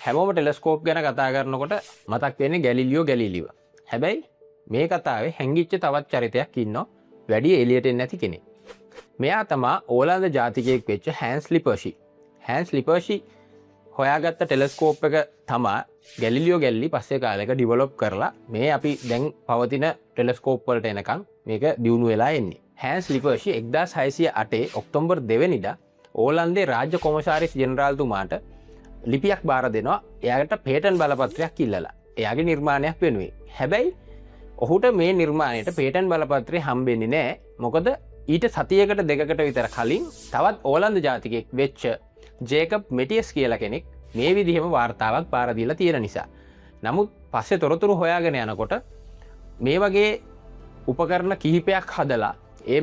හැමෝම ටෙලස්කෝප් ගැන කතා කරනකොට මතක් වෙන්නේ ගැලිලියෝ ගැලීලිව. හැබැයි මේ කතාවේ හැංගිච්ච තවත් චරිතයක් ඉන්නවා වැඩි එළියට එන්නේ නැති කෙනෙක්. මෙයා තමයි ඕලන්ද ජාතිකයෙක් වෙච්ච හැන්ස් ලිපර්ෂි. හැන්ස් ලිපර්ෂි හොයාගත්ත ටෙලස්කෝප් එක තමයි ගැලිලියෝ ගැලිලි පස්සේ කාලෙක ඩිවලොප් කරලා මේ අපි දැන් පවතින ටෙලස්කෝප් වලට එනකන් මේක දියුණු වෙලා එන්නේ. හැන්ස් ලිපර්ෂි 1608 ඔක්තෝබර් 2 වෙනිදා ඕලන්දේ රාජ්‍ය කොමසාරිස් ජෙනරාල්තුමාට ලිපියක් බාර දෙනවා එයාට පේටන් බලපත්‍රයක් ඉල්ලලා එයාගේ නිර්මාණයක් වෙනුවෙන්. හැබැයි ඔහුට මේ නිර්මාණයට පේටන් බලපත්‍රය හම්බෙන්නේ නැහැ. මොකද ඊට සතියකට දෙකකට විතර කලින් තවත් ඕලන්ද ජාතිකයෙක් වෙච්ච ජේකබ් මෙටියස් කියලා කෙනෙක් මේ විදිහම වාර්තාවක් බාර දීලා තියෙන නිසා. නමුත් පස්සේ තොරතුරු හොයාගෙන යනකොට මේ වගේ උපකරණ කිහිපයක් හදලා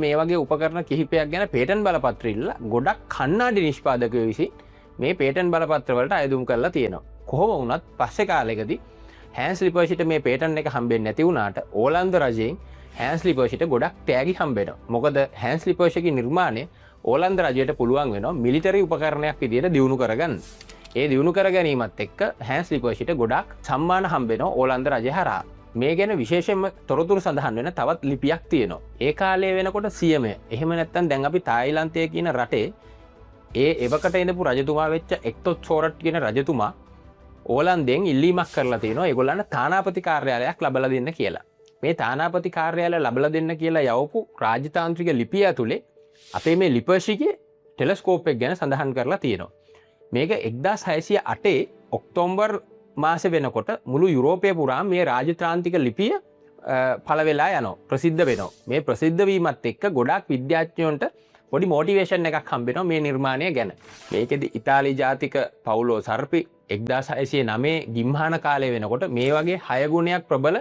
මේ වගේ උපකරණ කිහිපයක් ගැන පේටන් බලපත්‍ර ඉල්ලලා ගොඩක් කන්නාඩි නිෂ්පාදකයෝ විසින් මේ පේටන් බලපත්‍රවලට අයදුම් කරලා තියෙනවා. කොහොම වුණත් පස්සේ කාලෙකදී හැන්ස් ලිපර්ෂිට මේ පේටන් එක හම්බෙන්නේ නැති වුණාට ඕලන්ද රජයෙන් හැන්ස් ලිපර්ෂිට ගොඩක් තෑගි හම්බෙනවා. මොකද හැන්ස් ලිපර්ෂිගේ නිර්මාණය ඕලන්ද රජයට පුළුවන් වෙනවා මිලිටරි උපකරණයක් විදිහට දියුණු කරගන්න. ඒ දියුණු කර ගැනීමත් එක්ක හැන්ස් ලිපර්ෂිට ගොඩක් සම්මාන හම්බෙනවා ඕලන්ද රජය හරහා. මේ ගැන විශේෂයෙන්ම තොරතුරු සඳහන් වෙන තවත් ලිපියක් තියෙනවා. ඒ කාලේ වෙනකොට සියමය. එහෙම නැත්නම් දැන් අපි තායිලන්තයේ කියන රටේ එවකට එනපු රජතුමා වෙච්ච එක්තොත් සෝරට් කියන රජතුමා ඕලන්දෙන් ඉල්ලීමක් කරලා තියෙනවා ඒගොල්ලන්ට තානාපති කාර්යාලයක් ලබලා දෙන්න කියලා. මේ තානාපති කාර්යාලය ලබලා දෙන්න කියලා යවපු රාජතාන්ත්‍රික ලිපිය ඇතුලේ අපේ මේ ලිපර්ෂිගේ ටෙලස්කෝප් එක ගැන සඳහන් කරලා තියෙනවා. මේක 1608 ඔක්තෝබර් මාසේ වෙනකොට මුළු යුරෝපය පුරාම මේ රාජතාන්ත්‍රික ලිපිය පළ වෙලා යනවා ප්‍රසිද්ධ වෙනවා. මේ ප්‍රසිද්ධ වීමත් එක්ක ගොඩාක් විද්‍යාඥයන්ට පොඩි මොටිවේෂන් එකක් හම්බෙනවා මේ නිර්මාණය ගැන. මේකෙදි ඉතාලි ජාතික පවුලෝ සර්පි 1609 ගිම්හාන කාලය වෙනකොට මේ වගේ 6 ගුණයක් ප්‍රබල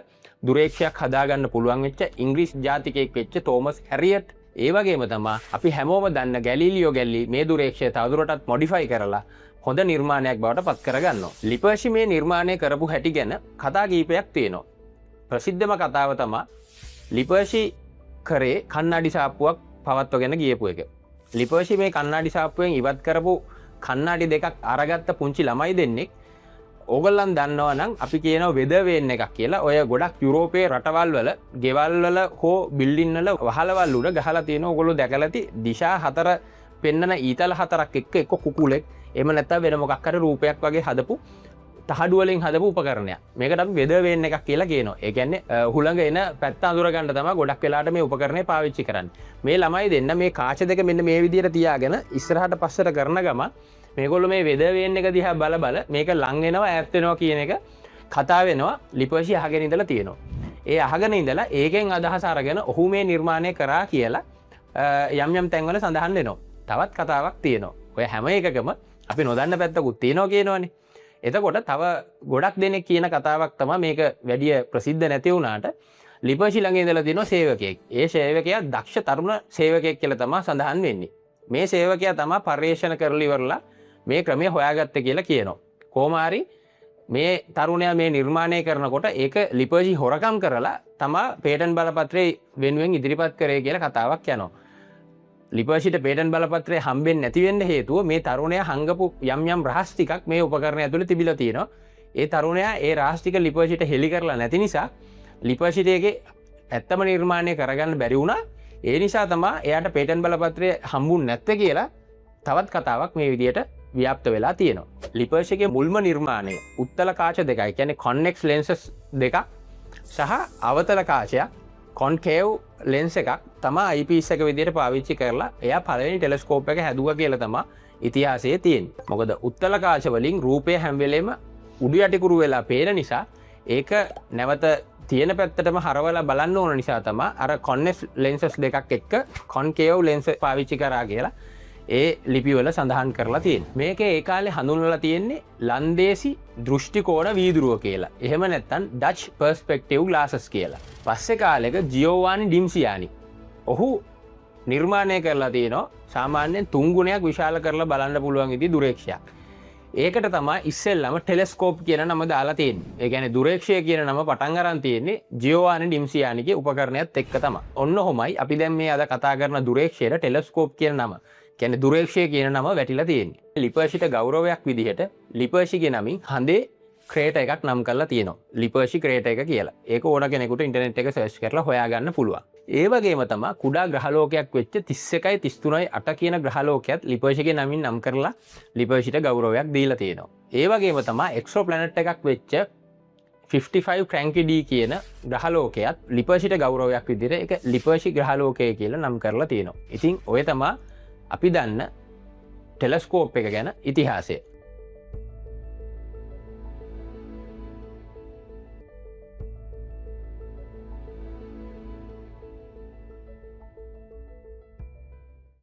දුරේක්ෂයක් හදාගන්න පුළුවන් වෙච්ච ඉංග්‍රීසි ජාතිකයෙක් වෙච්ච තෝමස් හැරියට් ඒ වගේම තමයි අපි හැමෝම දන්න ගැලීලියෝ ගැලීලි මේ දුරේක්ෂය තවදුරටත් මොඩිෆයි කරලා හොඳ නිර්මාණයක් බවට පත් කරගන්නවා. ලිපර්ෂි මේ නිර්මාණය කරපු හැටි ගැන කතා කීපයක් තියෙනවා. ප්‍රසිද්ධම කතාව තමයි ලිපර්ෂි කරේ කන්නඩි සාප්පුවක් පවත්වගෙන ගියපු එක. ලිපර්ෂි මේ කන්නඩි සාප්පුවෙන් ඉවත් කරපු කන්නඩි දෙකක් අරගත්ත පුංචි ළමයි දෙන්නෙක් ඕගොල්ලන් දන්නවා නම් අපි කියනවා වෙදර් වේන් එකක් කියලා. ඔය ගොඩක් යුරෝපයේ රටවල් වල ගෙවල් වල හෝ බිල්ඩින් වල වහලවල් උඩ ගහලා තියෙන ඕගොල්ලෝ දැකලා ඇති දිශා හතර පෙන්නන ඊතල හතරක් එක්ක කුකුලෙක් එහෙම නැත්නම් වෙන මොකක් හරි රූපයක් වගේ හදපු තහඩු වලින් හදපු උපකරණයක්. මේකට අපි වෙදර් වේන් එකක් කියලා කියනවා. ඒ කියන්නේ හුළඟ එන පැත්ත අඳුර ගන්න තමයි ගොඩක් වෙලාට මේ උපකරණය පාවිච්චි කරන්නේ. මේ ළමයි දෙන්න මේ කාච දෙක මෙන්න මේ විදිහට තියාගෙන ඉස්සරහට පස්සට කරන ගම මේගොල්ලෝ මේ වෙදර් වේන් එක දිහා බල මේක ලං වෙනවා ඈත් වෙනවා කියන එක කතා වෙනවා ලිපර්ෂි අහගෙන ඉඳලා තියෙනවා. ඒ අහගෙන ඉඳලා ඒකෙන් අදහස අරගෙන ඔහු මේ නිර්මාණය කරා කියලා යම් තැන්වල සඳහන් වෙනවා. තවත් කතාවක් තියෙනවා. ඔය හැම එකකම අපි නොදන්න පැත්තකුත් තියෙනවා කියනවනේ. එතකොට තව ගොඩක් දෙනෙක් කියන කතාවක් තමයි මේක වැඩි ප්‍රසිද්ධ නැති වුණාට ලිපර්ෂි ළඟ ඉඳලා තියෙනවා සේවකයෙක්. ඒ සේවකයා දක්ෂ තරුණ සේවකයෙක් කියලා තමයි සඳහන් වෙන්නේ. මේ සේවකයා තමයි පර්යේෂණ කරලා ඉවරලා මේ ක්‍රමය හොයාගත්තේ කියලා කියනවා. කොහොම හරි මේ තරුණයා මේ නිර්මාණය කරනකොට ඒක ලිපර්ෂි හොරකම් කරලා තමයි පේටන් බලපත්‍රය වෙනුවෙන් ඉදිරිපත් කරේ කියලා කතාවක් යනවා. ලිපර්ෂිට පේටන් බලපත්‍රය හම්බෙන්නේ නැති වෙන්න හේතුව මේ තරුණයා හංගපු යම් රහස් ටිකක් මේ උපකරණය ඇතුලේ තිබිලා තියෙනවා. ඒ තරුණයා ඒ රහස් ටික ලිපර්ෂිට හෙලි කරලා නැති නිසා ලිපර්ෂිට ඒකේ ඇත්තම නිර්මාණය කරගන්න බැරි වුණා. ඒ නිසා තමයි එයාට පේටන් බලපත්‍රය හම්බුන්නේ නැත්තේ කියලා තවත් කතාවක් මේ විදිහට ව්‍යාප්ත වෙලා තියෙනවා. ලිපර්ෂිගේ මුල්ම නිර්මාණය උත්තල කාච දෙකයි. කියන්නේ කොන්වෙක්ස් ලෙන්සස් දෙකක් සහ අවතල කාචයක් කොන්කේව් ලෙන්ස් එකක් තමයි අයිපීස් එක විදිහට පාවිච්චි කරලා එයා පළවෙනි ටෙලස්කෝප් එක හැදුවා කියලා තමයි ඉතිහාසයේ තියෙන්නේ. මොකද උත්තල කාච වලින් රූපය හැම වෙලේම උඩු යටිකුරු වෙලා පේන නිසා ඒක නැවත තියෙන පැත්තටම හරවලා බලන්න ඕන නිසා තමයි අර කොන්වෙක්ස් ලෙන්සස් දෙකක් එක්ක කොන්කේව් ලෙන්ස් පාවිච්චි කරා කියලා ඒ ලිපිවල සඳහන් කරලා තියෙනවා. මේක ඒ කාලේ හඳුන්වලා තියෙන්නේ ලන්දේසි දෘෂ්ටිකෝණ වීදුරුව කියලා. එහෙම නැත්නම් ඩච් පර්ස්පෙක්ටිව් ග්ලාසස් කියලා. පස්සේ කාලෙක ජියෝවානි ඩිම්සියානි ඔහු නිර්මාණය කරලා තියෙනවා සාමාන්‍යයෙන් 3 ගුණයක් විශාල කරලා බලන්න පුළුවන් ඉති දුරේක්ෂයක්. ඒකට තමයි ඉස්සෙල්ලම ටෙලස්කෝප් කියන නම දාලා තියෙන්නේ. ඒ කියන්නේ දුරේක්ෂය කියන නම පටන් අරන් තියෙන්නේ ජියෝවානි ඩිම්සියානිගේ උපකරණයත් එක්ක තමයි. ඔන්න ඔහොමයි අපි දැන් මේ අද කතා කරන දුරේක්ෂයට ටෙලස්කෝප් කියන නම. කැන දුරේක්ෂය කියන නම වැටිලා තියෙන්නේ. ලිපර්ෂිට ගෞරවයක් විදිහට ලිපර්ෂිගේ නමින් හඳේ ක්‍රේට එකක් නම් කරලා තියෙනවා. ලිපර්ෂි ක්‍රේට එක කියලා. ඒක ඕන කෙනෙකුට ඉන්ටර්නෙට් එක සර්ච් කරලා හොයාගන්න පුළුවන්. ඒ වගේම තමයි කුඩා ග්‍රහලෝකයක් වෙච්ච 31යි 33යි 8 කියන ග්‍රහලෝකයක් ලිපර්ෂිගේ නමින් නම් කරලා ලිපර්ෂිට ගෞරවයක් දීලා තියෙනවා. ඒ වගේම තමයි එක්සෝ ප්ලැනට් එකක් වෙච්ච 55 ක්‍රැන්කි D කියන ග්‍රහලෝකයක් ලිපර්ෂිට ගෞරවයක් විදිහට ඒක ලිපර්ෂි ග්‍රහලෝකය කියලා නම් කරලා තියෙනවා. ඉතින් ඔය තමයි අපි දන්න ටෙලස්කෝප් එක ගැන ඉතිහාසය.